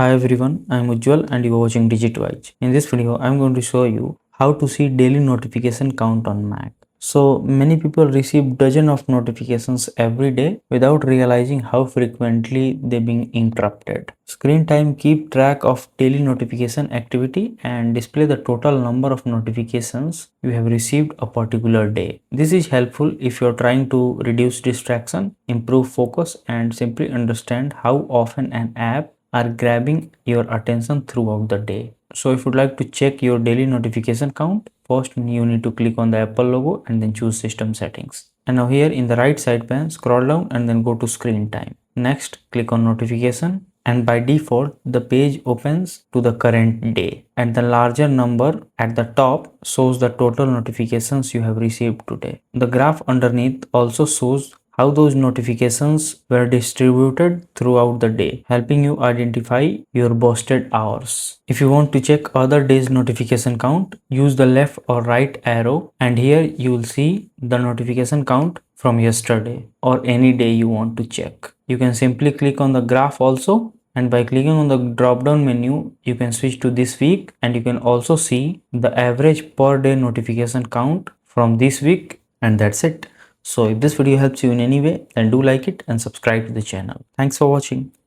Hi everyone, I am Ujjwal and you are watching DigitWise. In this video, I am going to show you how to see daily notification count on Mac. So many people receive dozens of notifications every day without realizing how frequently they being interrupted. Screen time keep track of daily notification activity and display the total number of notifications you have received a particular day. This is helpful if you are trying to reduce distraction, improve focus and simply understand how often an app are grabbing your attention throughout the day. So if you'd like to check your daily notification count, first you need to click on the Apple logo and then choose system settings. And now here in the right side pane, scroll down and then go to screen time. Next, click on notification and by default the page opens to the current day and the larger number at the top shows the total notifications you have received today. The graph underneath also shows how those notifications were distributed throughout the day, helping you identify your boosted hours. If you want to check other days notification count, use the left or right arrow and here you will see the notification count from yesterday or any day you want to check. You can simply click on the graph also, and by clicking on the drop down menu you can switch to this week and you can also see the average per day notification count from this week, and that's it. So if this video helps you in any way, then do like it and subscribe to the channel. Thanks for watching.